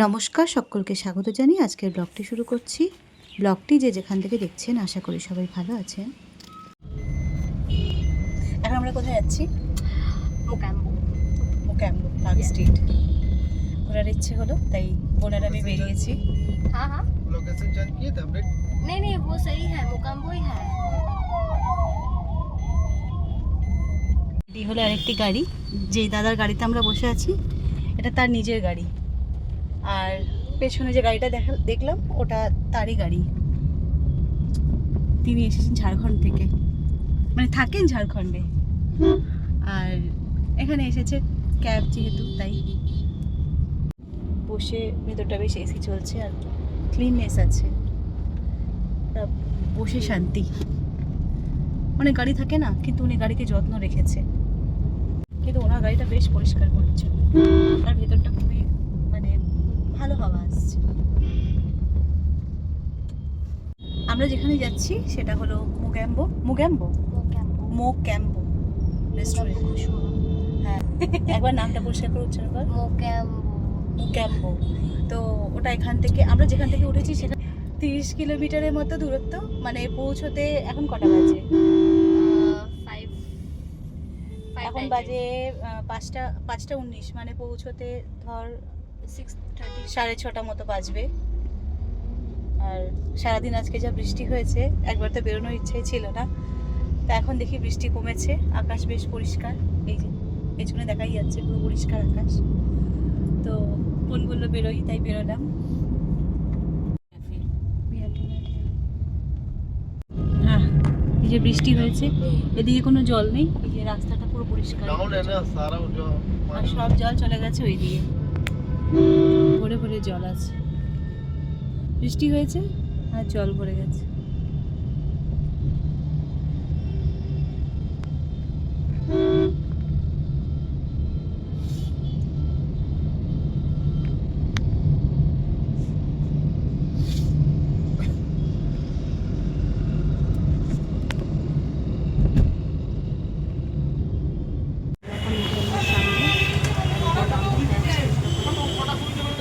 নমস্কার, সকলকে স্বাগত জানিয়ে আজকের ব্লগটি শুরু করছি। ব্লগটি যে যেখান থেকে দেখছেন আশা করি সবাই ভালো আছেন। এখন আমরা কোথায় যাচ্ছি? মোকাম্বো পার্ক স্ট্রিট ঘোরার ইচ্ছে হলো, তাই বোনের আমি বেরিয়েছি। हाँ लोकेशन चेंज किए थे अपडेट? नहीं वो सही है, मोकाम्बो ही है। এটি হলো আরেকটি গাড়ি, যেই দাদার গাড়িতে আমরা বসে আছি এটা তার নিজের গাড়ি, আর পেছনে যে গাড়িটা দেখলাম ওটা তারই গাড়ি। তিনি এসেছেন ঝাড়খণ্ড থেকে, মানে থাকেন ঝাড়খণ্ডে, আর এখানে এসেছে ক্যাব যেহেতু, তাই বসে ভেতরটা বেশ এসি চলছে আর ক্লিননেস আছে, বসে শান্তি। অনেক গাড়ি থাকে না, কিন্তু উনি গাড়িকে যত্ন রেখেছে, কিন্তু ওনার গাড়িটা বেশ পরিষ্কার পরিচ্ছন্ন আর ভেতরটা খুবই মানে ভালো হাওয়া আসছে। আমরা যেখানে যাচ্ছি সেটা হলো মোকাম্বো রেস্টুরেন্ট। হ্যাঁ, একবার নামটা পরিষ্কার করে উচ্চারণ কর। মোকাম্বো। তো ওটা এখান থেকে, আমরা যেখান থেকে উঠেছি সেটা 30 কিলোমিটারের মতো দূরত্ব। মানে পৌঁছতে এখন কটা বাজে? এখন বাজে 5:19, মানে পৌঁছতে ধর 6:30 6:30 মতো বাজবে। আর সারাদিন আজকে যা বৃষ্টি হয়েছে, একবার তো বেরোনোর ইচ্ছাই ছিল না, তা এখন দেখি বৃষ্টি কমেছে, আকাশ বেশ পরিষ্কার। এই যে পেছনে দেখাই যাচ্ছে পুরো পরিষ্কার আকাশ। তো বোন বললো বেরোই, তাই বেরোলাম। হ্যাঁ, এই যে বৃষ্টি হয়েছে, এদিকে কোনো জল নেই, এই যে রাস্তাটা পুরো পরিষ্কার, डाउन है ना सारा जो আর সব জল চলে গেছে ওই দিকে, ভরে ভরে জল আছে। বৃষ্টি হয়েছে আর জল ভরে গেছে।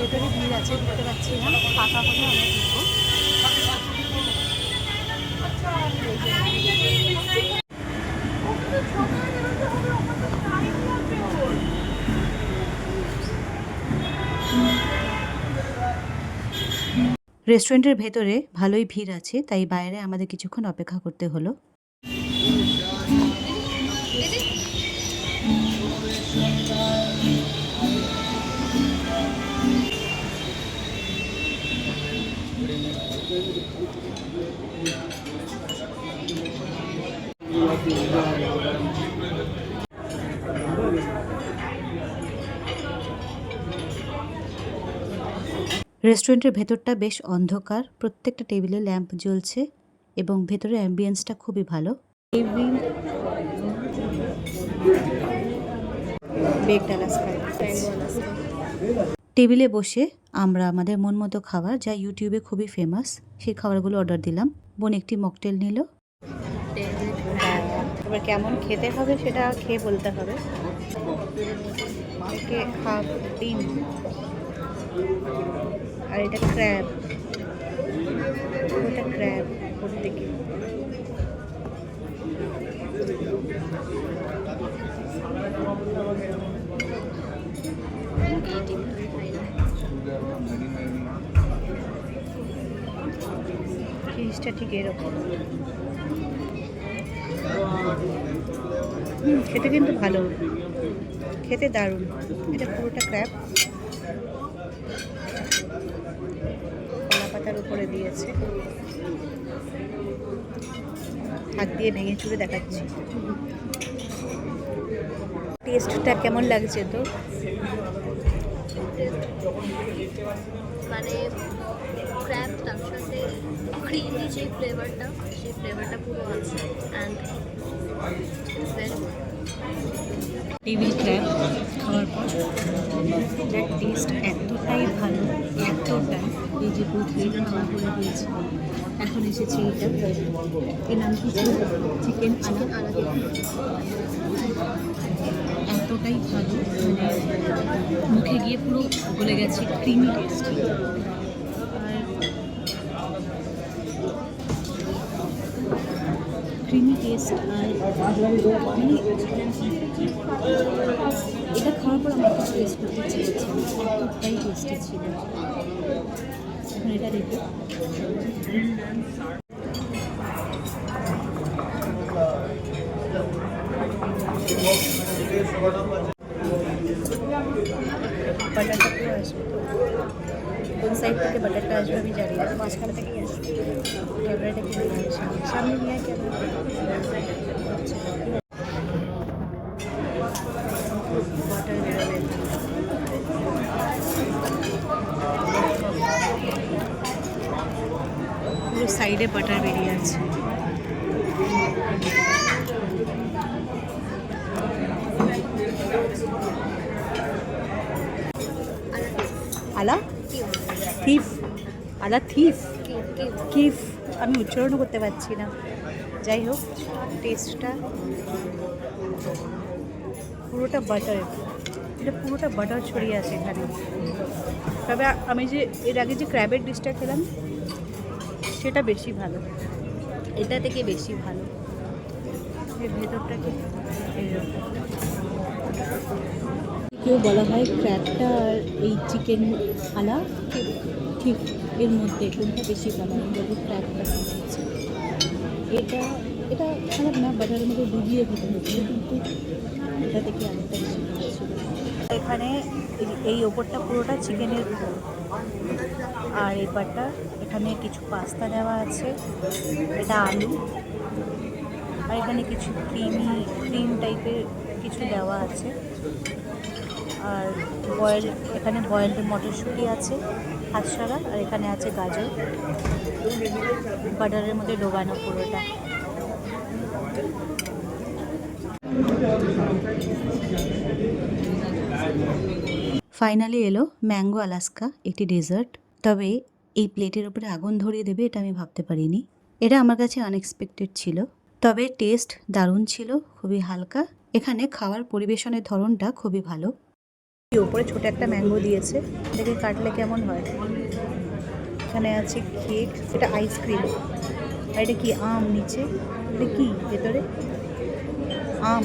ভেতরে ভিড় আছে, ঢুকতে পারছি না, ফাঁকা হলে আমরা ঢুকবো। রেস্টুরেন্টের ভেতরে ভালোই ভিড় আছে, তাই বাইরে আমাদের কিছুক্ষণ অপেক্ষা করতে হলো। রেস্টুরেন্টের ভেতরটা বেশ অন্ধকার, প্রত্যেকটা টেবিলে ল্যাম্প জ্বলছে এবং ভেতরের অ্যাম্বিয়েন্সটা খুবই ভালো। টেবিলে বসে আমরা আমাদের মন মতো খাবার, যা ইউটিউবে খুবই ফেমাস, সেই খাবারগুলো অর্ডার দিলাম। বোন একটি মকটেল নিল। এবার কেমন খেতে হবে সেটা খেয়ে বলতে হবে। হাফ ডিম, আর এটা ক্র্যাব, ওটা ক্র্যাব প্রত্যেকে। জিনিসটা ঠিক এরকম। খেতে কিন্তু ভালো, খেতে দারুণ। এটা পুরোটা ক্র্যাব, কলা পাতার উপরে দিয়েছে। হাত দিয়ে ভেঙে চুরে দেখাচ্ছি টেস্টটা কেমন লাগছে। তো মানে ক্র্যাব তার সাথে ক্রিমি যে ফ্লেভারটা, সেই ফ্লেভারটা পুরো আছে। অ্যান্ড টেবিল ক্র্যাব খাওয়ার পর যার টেস্ট এতটাই ভালো, এতটাই। এই যে এটা খাওয়া করে দিয়েছে, এখন এসেছে এটা, এর নাম কি? চিকেন আনা। এতটাই ভালো, মানে মুখে গিয়ে পুরো গলে গেছে, ক্রিমি টেস্ট। আর ক্রিমি টেস্ট, আর মানে এটা খাওয়ার পর আমার কিছু টেস্ট করতে ইচ্ছে করছে, এতটাই টেস্টি ছিল। এখন এটা দেখো, বাটারটা পুরো আসবে, কোন সাইড থেকে বাটারটা আসবে আমি জানি না, মাঝখান থেকেই আসবে। ক্যামেরাটা কি সামনে নিয়ে ক্যামেরা বাটার বেরোবে। পুরো সাইডে বাটার বেরিয়ে আছে। আলা থিফ, আলা থিফ, কিফ, আমি উচ্চারণও করতে পারছি না। যাই হোক, টেস্টটা পুরোটা বাটার, এটা পুরোটা বাটার ছড়িয়ে আছে এখানে। তবে আমি যে এর আগে যে ক্র্যাবের ডিশটা খেলাম সেটা বেশি ভালো, এটা থেকে বেশি ভালো। এর ভেতরটা কি এইরকম, কেউ বলা হয় ক্র্যাবটা আর এই চিকেন আলা ঠিক এর মধ্যে কোনটা বেশি ভালো? আমি বলবো ক্র্যাবটা হচ্ছে। এটা এটা খারাপ না, বাটারের মধ্যে ডুবিয়ে খেতে হচ্ছে, কিন্তু এটা থেকে অনেকটা বেশি ভালো ছিল। এখানে এই ওপরটা পুরোটা চিকেনের ঝোল, আর এবারটা এখানে কিছু পাস্তা দেওয়া আছে, এটা আলু, আর এখানে কিছু ক্রিম টাইপের কিছু দেওয়া আছে, আর এখানে বয়েলড মটরশুঁটি আছে, হাতসারা, আর এখানে আছে গাজর, বাটারের মধ্যে ডোবানো পুরোটা। ফাইনালি এলো ম্যাঙ্গো আলাস্কা, একটি ডেজার্ট। তবে এই প্লেটের উপরে আগুন ধরিয়ে দেবে এটা আমি ভাবতে পারিনি। এটা আমার কাছে আনএক্সপেক্টেড ছিল, তবে টেস্ট দারুণ ছিল, খুবই হালকা। এখানে খাওয়ার পরিবেশনের ধরনটা খুবই ভালো। ওপরে ছোট একটা ম্যাঙ্গো দিয়েছে, দেখে কাটলে কেমন হয়। এখানে আছে কেক, এটা আইসক্রিম, আর এটা কি আম নিচে, এটা কি ভেতরে আম,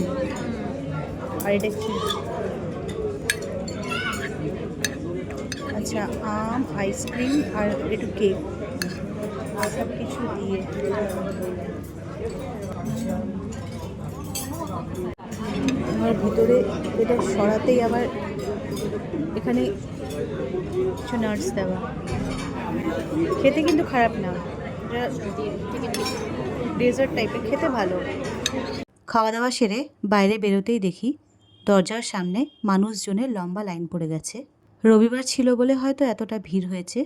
আর এটা কি, আচ্ছা আম, আইসক্রিম আর একটু কেক, সব কিছু দিয়ে। আমার ভিতরে এটা সরাতেই আবার এখানে কিছু নাটস দেওয়া, খেতে কিন্তু খারাপ না, এটা ডেজার্ট টাইপের, খেতে ভালো। খাওয়া দাওয়া সেরে বাইরে বেরোতেই দেখি দরজার সামনে মানুষজনের লম্বা লাইন পড়ে গেছে। রবিবার ছিল বলে হয়তো এতটা ভিড় হয়েছে।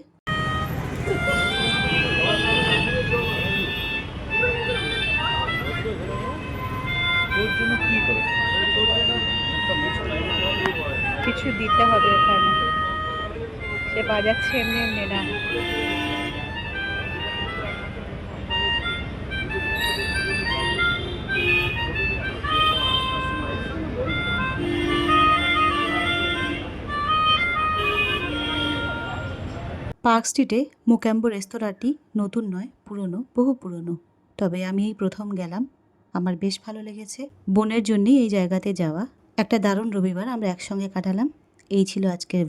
কিছু দিতে হবে ওখানে, সে বাজাচ্ছে এমনি এমনি না। পার্ক স্ট্রিটে মোক্যাম্বো রেস্তোরাঁটি নতুন নয়, পুরনো, বহু পুরনো। তবে আমি এই প্রথম গেলাম, আমার বেশ ভালো লেগেছে। বোনের জন্যই এই জায়গাতে যাওয়া। একটা দারুণ রবিবার আমরা একসঙ্গে কাটালাম। এই ছিল আজকের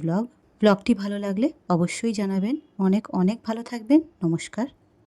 ব্লগটি ভালো লাগলে অবশ্যই জানাবেন। অনেক অনেক ভালো থাকবেন। নমস্কার।